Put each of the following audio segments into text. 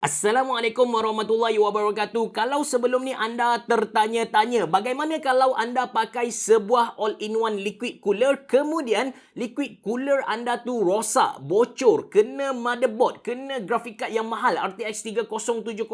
Assalamualaikum warahmatullahi wabarakatuh. Kalau sebelum ni anda tertanya-tanya bagaimana kalau anda pakai sebuah all-in-one liquid cooler, kemudian liquid cooler anda tu rosak, bocor, kena motherboard, kena graphic card yang mahal RTX 3070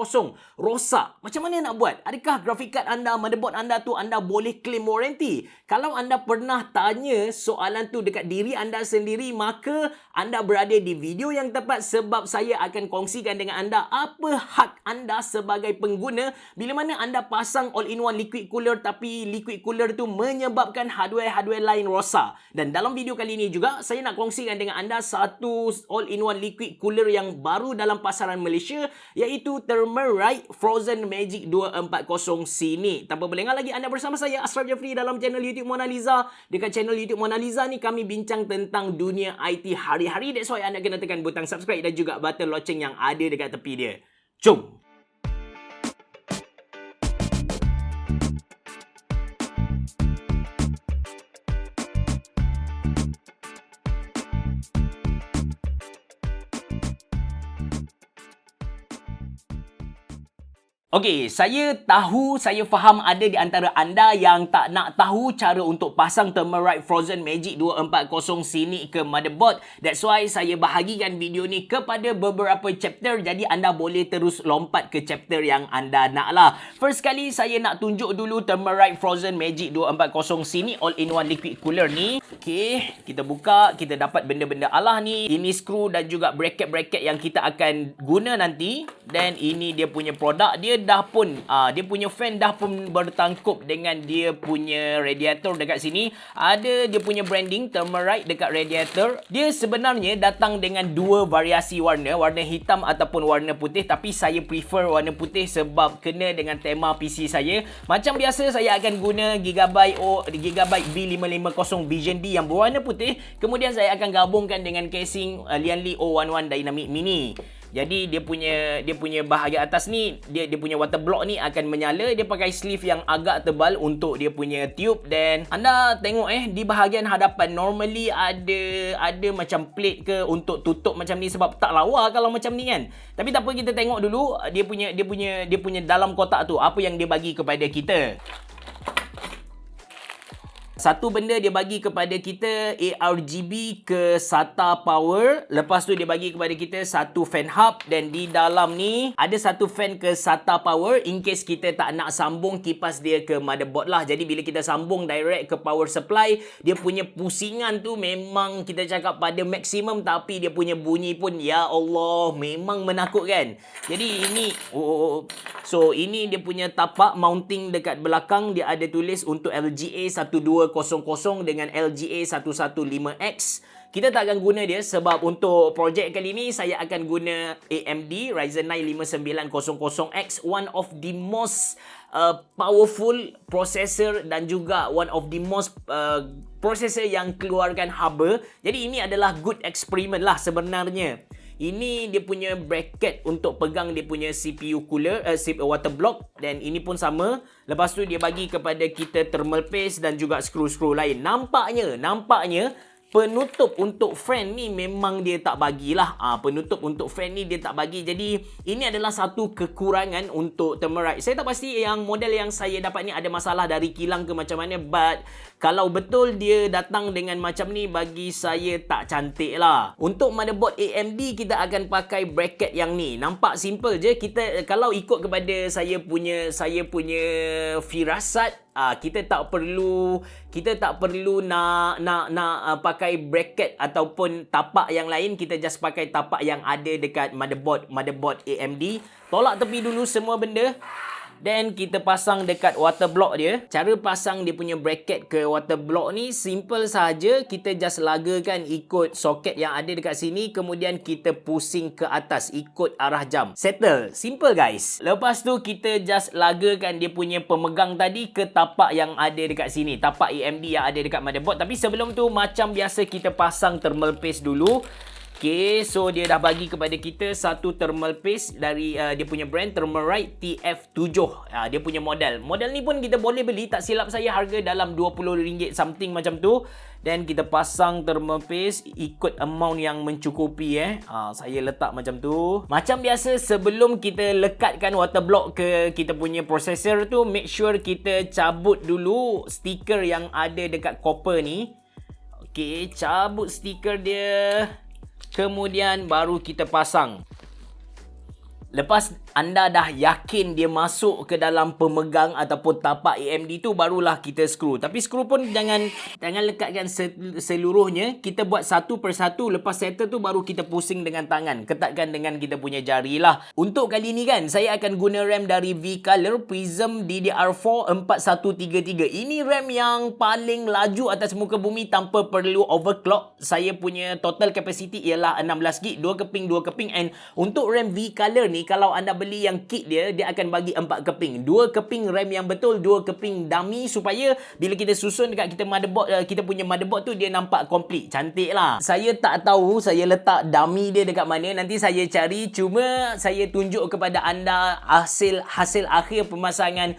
rosak. Macam mana nak buat? Adakah graphic card anda, motherboard anda tu anda boleh claim warranty? Kalau anda pernah tanya soalan tu dekat diri anda sendiri, maka anda berada di video yang tepat sebab saya akan kongsikan dengan anda apa hak anda sebagai pengguna bila mana anda pasang all-in-one liquid cooler tapi liquid cooler tu menyebabkan hardware-hardware lain rosak. Dan dalam video kali ini juga saya nak kongsikan dengan anda satu all-in-one liquid cooler yang baru dalam pasaran Malaysia, iaitu Thermalright Frozen Magic 240 sini. Tanpa berlengah lagi, anda bersama saya Ashraf Jeffrey dalam channel YouTube Mona Lisa. Dekat channel YouTube Mona Lisa ni kami bincang tentang dunia IT hari-hari. That's why anda kena tekan butang subscribe dan juga button loceng yang ada dekat tepi dia. Jom! Okey, saya faham ada di antara anda yang tak nak tahu cara untuk pasang Thermalright Frozen Magic 240 sini ke motherboard. That's why saya bahagikan video ni kepada beberapa chapter, jadi anda boleh terus lompat ke chapter yang anda nak lah. First kali saya nak tunjuk dulu Thermalright Frozen Magic 240 sini all-in-one liquid cooler ni. Okey, kita buka, kita dapat benda-benda Allah ni. Ini skru dan juga bracket-bracket yang kita akan guna nanti. Dan ini dia punya produk dia. Dia punya fan dah pun bertangkup dengan dia punya radiator dekat sini. Ada dia punya branding Thermalright dekat radiator. Dia sebenarnya datang dengan dua variasi warna hitam ataupun warna putih, tapi saya prefer warna putih sebab kena dengan tema PC saya. Macam biasa saya akan guna Gigabyte B550 Vision D yang berwarna putih, kemudian saya akan gabungkan dengan casing Lianli O11 Dynamic Mini. Jadi dia punya bahagian atas ni, dia punya water block ni akan menyala. Dia pakai sleeve yang agak tebal untuk dia punya tube. Dan anda tengok di bahagian hadapan normally ada macam plate ke untuk tutup macam ni, sebab tak lawa kalau macam ni kan. Tapi tak apa, kita tengok dulu dia punya dalam kotak tu apa yang dia bagi kepada kita. Satu benda dia bagi kepada kita ARGB ke SATA power. Lepas tu dia bagi kepada kita satu fan hub. Dan di dalam ni ada satu fan ke SATA power in case kita tak nak sambung kipas dia ke motherboard lah. Jadi bila kita sambung direct ke power supply, dia punya pusingan tu memang kita cakap pada maksimum, tapi dia punya bunyi pun ya Allah memang menakutkan. Jadi ini so ini dia punya tapak mounting dekat belakang. Dia ada tulis untuk LGA 1200 dengan LGA 115X. Kita tak akan guna dia sebab untuk projek kali ni saya akan guna AMD Ryzen 9 5900X, one of the most powerful processor dan juga one of the most processor yang keluarkan haba. Jadi ini adalah good experiment lah sebenarnya. Ini dia punya bracket untuk pegang dia punya CPU cooler, water block, dan ini pun sama. Lepas tu dia bagi kepada kita thermal paste dan juga skru-skru lain. Nampaknya penutup untuk fan ni memang dia tak bagilah. Penutup untuk fan ni dia tak bagi. Jadi ini adalah satu kekurangan untuk Thermalright. Saya tak pasti yang model yang saya dapat ni ada masalah dari kilang ke macam mana, but kalau betul dia datang dengan macam ni, bagi saya tak cantik lah. Untuk motherboard AMD kita akan pakai bracket yang ni. Nampak simple je. Kita kalau ikut kepada saya punya firasat, kita tak perlu nak pakai bracket ataupun tapak yang lain. Kita just pakai tapak yang ada dekat motherboard AMD. Tolak tepi dulu semua benda. Dan kita pasang dekat water block dia. Cara pasang dia punya bracket ke water block ni simple saja. Kita just lagakan ikut soket yang ada dekat sini. Kemudian kita pusing ke atas ikut arah jam. Settle. Simple guys. Lepas tu kita just lagakan dia punya pemegang tadi ke tapak yang ada dekat sini. Tapak AMD yang ada dekat motherboard. Tapi sebelum tu macam biasa kita pasang thermal paste dulu. Okay, so dia dah bagi kepada kita satu thermal paste dari dia punya brand Thermalright TF7. Dia punya model. Model ni pun kita boleh beli, tak silap saya harga dalam RM20 something macam tu. Dan kita pasang thermal paste ikut amount yang mencukupi saya letak macam tu. Macam biasa, sebelum kita lekatkan water block ke kita punya processor tu, make sure kita cabut dulu stiker yang ada dekat copper ni. Okay, cabut stiker dia. Kemudian baru kita pasang. Lepas anda dah yakin dia masuk ke dalam pemegang ataupun tapak AMD tu, barulah kita skru. Tapi skru pun jangan lekatkan seluruhnya. Kita buat satu persatu. Lepas settle tu baru kita pusing dengan tangan. Ketatkan dengan kita punya jari lah. Untuk kali ni kan, saya akan guna RAM dari V-Color Prism DDR4 4133. Ini RAM yang paling laju atas muka bumi tanpa perlu overclock. Saya punya total capacity ialah 16GB, 2 keping 2 keping. And untuk RAM V-Color ni, kalau anda beli yang kit dia akan bagi 4 keping. 2 keping RAM yang betul, 2 keping dummy, supaya bila kita susun dekat kita motherboard, kita punya motherboard tu dia nampak complete, cantik lah. Saya tak tahu saya letak dummy dia dekat mana, nanti saya cari. Cuma saya tunjuk kepada anda hasil akhir pemasangan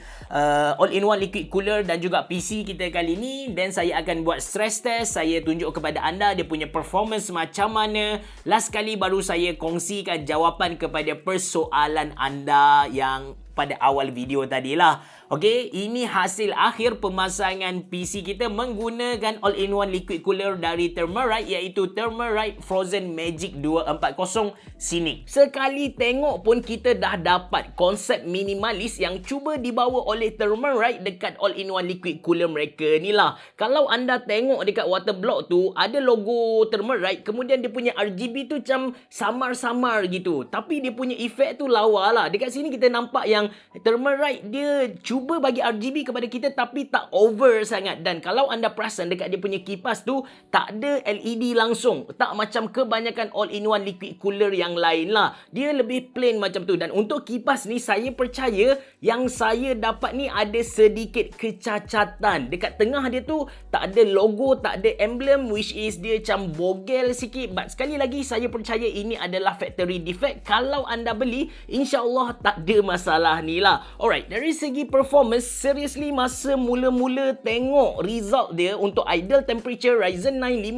all-in-one liquid cooler dan juga PC kita kali ni. Dan saya akan buat stress test, saya tunjuk kepada anda dia punya performance macam mana. Last kali baru saya kongsikan jawapan kepada persoalan anda yang pada awal video tadi lah. Okey, ini hasil akhir pemasangan PC kita menggunakan all-in-one liquid cooler dari Thermalright, iaitu Thermalright Frozen Magic 240 Scenic. Sekali tengok pun kita dah dapat konsep minimalis yang cuba dibawa oleh Thermalright dekat all-in-one liquid cooler mereka ni lah. Kalau anda tengok dekat water block tu, ada logo Thermalright, kemudian dia punya RGB tu macam samar-samar gitu. Tapi dia punya efek tu lawa lah. Dekat sini kita nampak yang Thermalright dia cuba bagi RGB kepada kita tapi tak over sangat. Dan kalau anda perasan dekat dia punya kipas tu, tak ada LED langsung. Tak macam kebanyakan all-in-one liquid cooler yang lain lah. Dia lebih plain macam tu. Dan untuk kipas ni, saya percaya yang saya dapat ni ada sedikit kecacatan. Dekat tengah dia tu tak ada logo, tak ada emblem, which is dia macam bogel sikit. But sekali lagi, saya percaya ini adalah factory defect. Kalau anda beli, insyaAllah tak ada masalah ni lah. Alright, dari segi performance, seriously masa mula-mula tengok result dia untuk idle temperature Ryzen 9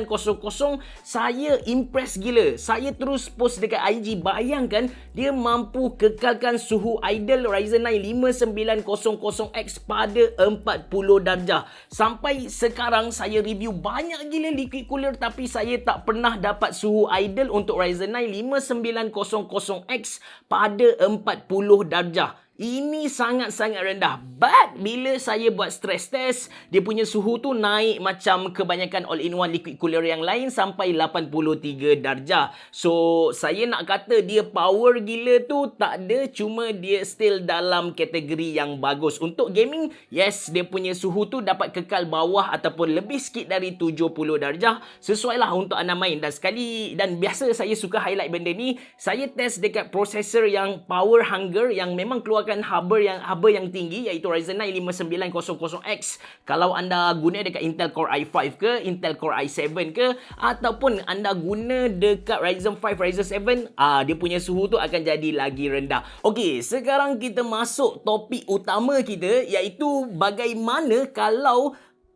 5900, saya impress gila. Saya terus post dekat IG, bayangkan dia mampu kekalkan suhu idle Ryzen 9 5900X pada 40 darjah. Sampai sekarang saya review banyak gila liquid cooler tapi saya tak pernah dapat suhu idle untuk Ryzen 9 5900X pada 40 darjah. Ini sangat-sangat rendah. But bila saya buat stress test, dia punya suhu tu naik macam kebanyakan all-in-one liquid cooler yang lain sampai 83 darjah. So, saya nak kata dia power gila tu tak ada, cuma dia still dalam kategori yang bagus. Untuk gaming, yes, dia punya suhu tu dapat kekal bawah ataupun lebih sikit dari 70 darjah. Sesuai lah untuk anda main. Dan biasa saya suka highlight benda ni, saya test dekat processor yang power hunger, yang memang keluar hardware yang tinggi, iaitu Ryzen 9 5900X. Kalau anda guna dekat Intel Core i5 ke, Intel Core i7 ke, ataupun anda guna dekat Ryzen 5, Ryzen 7, dia punya suhu tu akan jadi lagi rendah. Okey, sekarang kita masuk topik utama kita, iaitu bagaimana kalau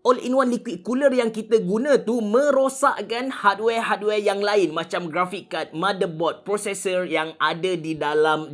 all-in-one liquid cooler yang kita guna tu merosakkan hardware yang lain macam graphic card, motherboard, processor yang ada di dalam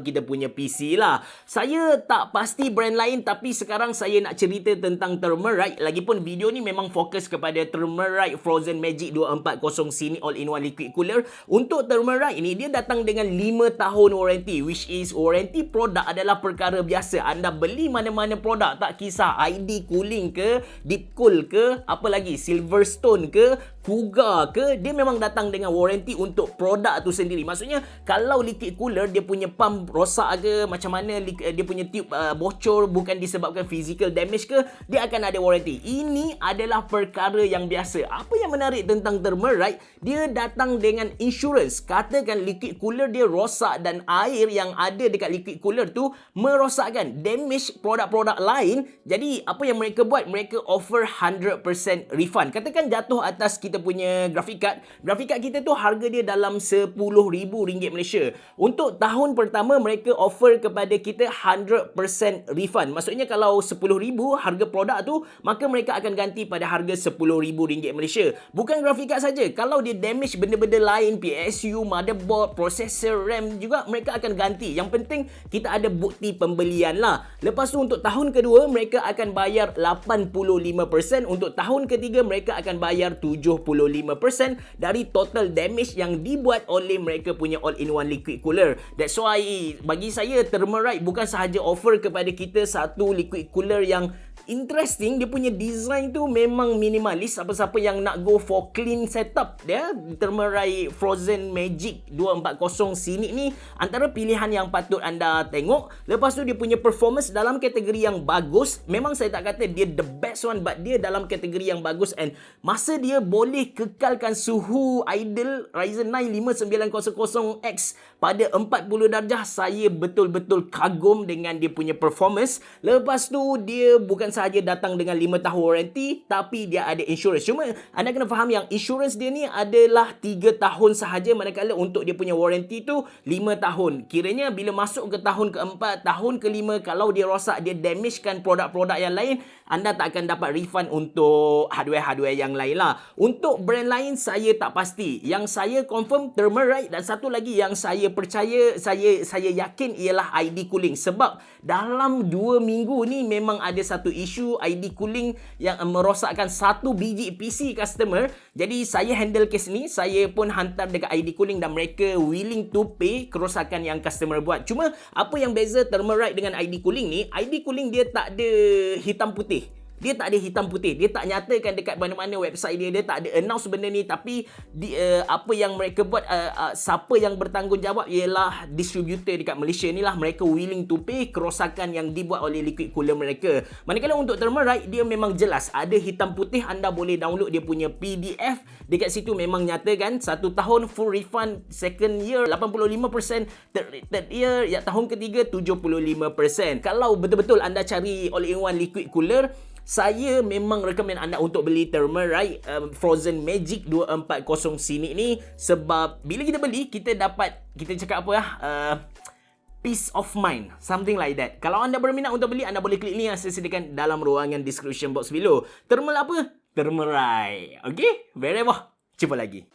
kita punya PC lah. Saya tak pasti brand lain, tapi sekarang saya nak cerita tentang Thermalright. Lagipun video ni memang fokus kepada Thermalright Frozen Magic 240 Scenic all-in-one liquid cooler. Untuk Thermalright ni, dia datang dengan 5 tahun warranty, which is warranty produk adalah perkara biasa. Anda beli mana-mana produk, tak kisah ID cooling ke, Deepcool ke, apa lagi, Silverstone ke, Kuga ke, dia memang datang dengan warranty untuk produk tu sendiri. Maksudnya kalau liquid cooler dia punya pump rosak ke, macam mana dia punya tube bocor bukan disebabkan physical damage ke, dia akan ada warranty. Ini adalah perkara yang biasa. Apa yang menarik tentang Thermalright, dia datang dengan insurance. Katakan liquid cooler dia rosak dan air yang ada dekat liquid cooler tu merosakkan, damage produk-produk lain. Jadi apa yang mereka buat, mereka offer 100% refund. Katakan jatuh atas kita kita punya graphic card. Graphic card kita tu harga dia dalam RM10,000 Malaysia. Untuk tahun pertama mereka offer kepada kita 100% refund. Maksudnya kalau RM10,000 harga produk tu, maka mereka akan ganti pada harga RM10,000 Malaysia. Bukan graphic card saja. Kalau dia damage benda-benda lain, PSU, motherboard, processor, RAM juga mereka akan ganti. Yang penting kita ada bukti pembelian lah. Lepas tu untuk tahun kedua mereka akan bayar 85%. Untuk tahun ketiga mereka akan bayar 75% dari total damage yang dibuat oleh mereka punya all-in-one liquid cooler. That's why bagi saya Thermalright bukan sahaja offer kepada kita satu liquid cooler yang interesting, dia punya design tu memang minimalis. Siapa-siapa yang nak go for clean setup dia, Thermalright Frozen Magic 240 Scenic ni antara pilihan yang patut anda tengok. Lepas tu dia punya performance dalam kategori yang bagus. Memang saya tak kata dia the best one, but dia dalam kategori yang bagus, and masa dia boleh kekalkan suhu idle Ryzen 9 5900X pada 40 darjah. Saya betul-betul kagum dengan dia punya performance. Lepas tu dia bukan sahaja datang dengan 5 tahun warranty, tapi dia ada insurance. Cuma anda kena faham yang insurance dia ni adalah 3 tahun sahaja, manakala untuk dia punya warranty tu 5 tahun. Kiranya bila masuk ke tahun keempat, tahun kelima, kalau dia rosak, dia damagekan produk-produk yang lain, anda tak akan dapat refund untuk hardware-hardware yang lain lah. Untuk brand lain saya tak pasti. Yang saya confirm Thermalright, dan satu lagi yang saya percaya, saya yakin ialah ID cooling. Sebab dalam 2 minggu ni memang ada satu isu ID cooling yang merosakkan 1 biji PC customer. Jadi saya handle kes ni, saya pun hantar dekat ID cooling dan mereka willing to pay kerosakan yang customer buat. Cuma apa yang beza Thermalright dengan ID cooling ni, ID cooling dia tak ada hitam putih. Dia tak ada hitam putih. Dia tak nyatakan dekat mana-mana website dia. Dia tak ada announce benda ni. Tapi apa yang mereka buat, siapa yang bertanggungjawab ialah distributor dekat Malaysia ni lah. Mereka willing to pay kerosakan yang dibuat oleh liquid cooler mereka. Manakala untuk Thermalright, dia memang jelas ada hitam putih. Anda boleh download dia punya PDF. Dekat situ memang nyatakan 1 tahun full refund, second year 85%, third year, ya tahun ketiga 75%. Kalau betul-betul anda cari all-in-one liquid cooler, saya memang recommend anda untuk beli Thermalright Frozen Magic 240 Scenic ni. Sebab bila kita beli, kita dapat, kita cakap apa peace of mind, something like that. Kalau anda berminat untuk beli, anda boleh klik link yang saya sediakan dalam ruangan description box below. Thermal apa? Thermalright. Okay? Very well. Jumpa lagi.